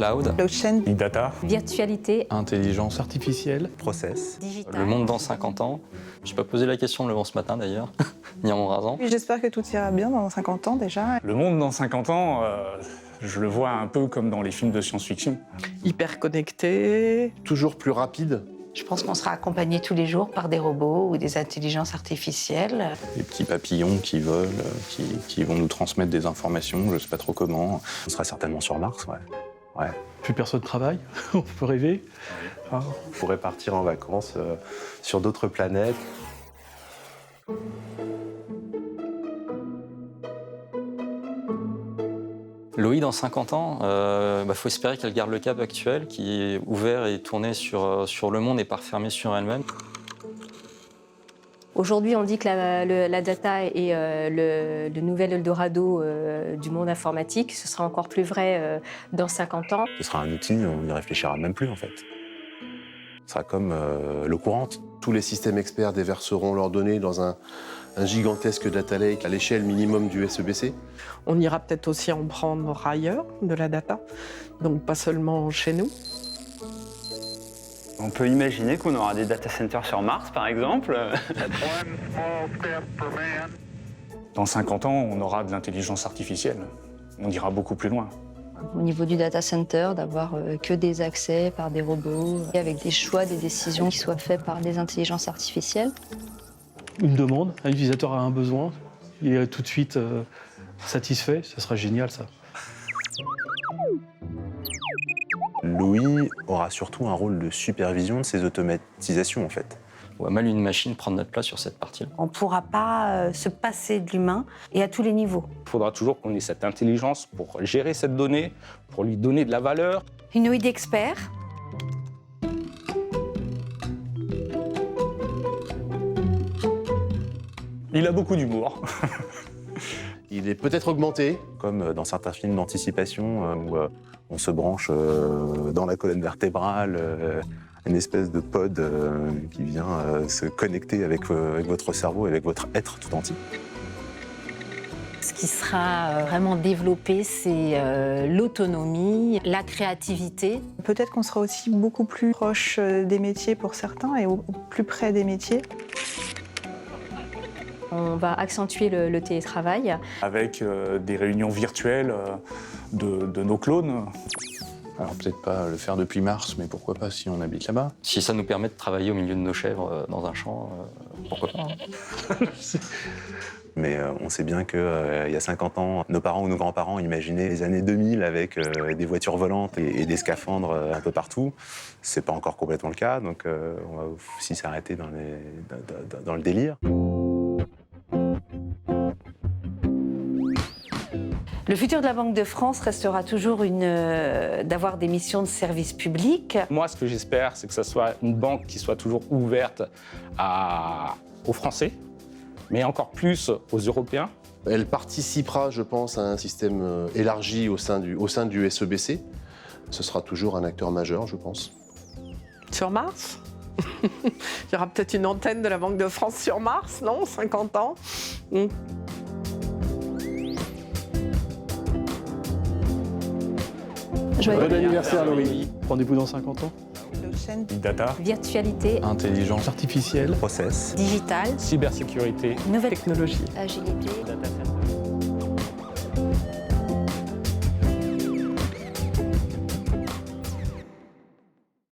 Cloud. Blockchain. Big data. Virtualité. Intelligence artificielle. Process. Digital. Le monde dans 50 ans. Je n'ai pas posé la question le vent ce matin d'ailleurs, ni en mon rasant. Oui, j'espère que tout ira bien dans 50 ans déjà. Le monde dans 50 ans, je le vois un peu comme dans les films de science-fiction. Hyper connecté. Toujours plus rapide. Je pense qu'on sera accompagné tous les jours par des robots ou des intelligences artificielles. Des petits papillons qui volent, qui vont nous transmettre des informations, je ne sais pas trop comment. On sera certainement sur Mars, ouais. Plus personne ne travaille, on peut rêver. On pourrait partir en vacances sur d'autres planètes. Loï, dans 50 ans, faut espérer qu'elle garde le cap actuel, qui est ouvert et tourné sur le monde et pas refermé sur elle-même. Aujourd'hui, on dit que la data est le nouvel Eldorado du monde informatique. Ce sera encore plus vrai dans 50 ans. Ce sera un outil, on n'y réfléchira même plus en fait. Ce sera comme l'eau courante. Tous les systèmes experts déverseront leurs données dans un gigantesque data lake à l'échelle minimum du SEBC. On ira peut-être aussi en prendre ailleurs de la data, donc pas seulement chez nous. On peut imaginer qu'on aura des data centers sur Mars, par exemple. Dans 50 ans, on aura de l'intelligence artificielle. On ira beaucoup plus loin. Au niveau du data center, d'avoir que des accès par des robots, avec des choix, des décisions qui soient faits par des intelligences artificielles. Une demande, un utilisateur a un besoin, il est tout de suite satisfait, ça sera génial ça. Louis aura surtout un rôle de supervision de ces automatisations en fait. On voit mal une machine prendre notre place sur cette partie-là. On ne pourra pas se passer de l'humain et à tous les niveaux. Il faudra toujours qu'on ait cette intelligence pour gérer cette donnée, pour lui donner de la valeur. Une ouïe d'expert. Il a beaucoup d'humour. Il est peut-être augmenté. Comme dans certains films d'anticipation où on se branche dans la colonne vertébrale, une espèce de pod qui vient se connecter avec votre cerveau, avec votre être tout entier. Ce qui sera vraiment développé, c'est l'autonomie, la créativité. Peut-être qu'on sera aussi beaucoup plus proche des métiers pour certains et au plus près des métiers. On va accentuer le télétravail. Avec des réunions virtuelles de nos clones. Alors peut-être pas le faire depuis Mars, mais pourquoi pas si on habite là-bas. Si ça nous permet de travailler au milieu de nos chèvres dans un champ, pourquoi pas. Mais on sait bien qu'il y a 50 ans, nos parents ou nos grands-parents imaginaient les années 2000 avec des voitures volantes et des scaphandres un peu partout. C'est pas encore complètement le cas, donc on va aussi s'arrêter dans le délire. Le futur de la Banque de France restera toujours d'avoir des missions de service public. Moi, ce que j'espère, c'est que ce soit une banque qui soit toujours ouverte aux Français, mais encore plus aux Européens. Elle participera, je pense, à un système élargi au sein du SEBC. Ce sera toujours un acteur majeur, je pense. Sur Mars. Il y aura peut-être une antenne de la Banque de France sur Mars, non? 50 ans. Bon anniversaire Louis. Rendez-vous dans 50 ans. Blockchain. Big data. Virtualité. Intelligence Artificielle. Process. Digital. Cybersécurité. Nouvelle Technologie. Agilité. Data center.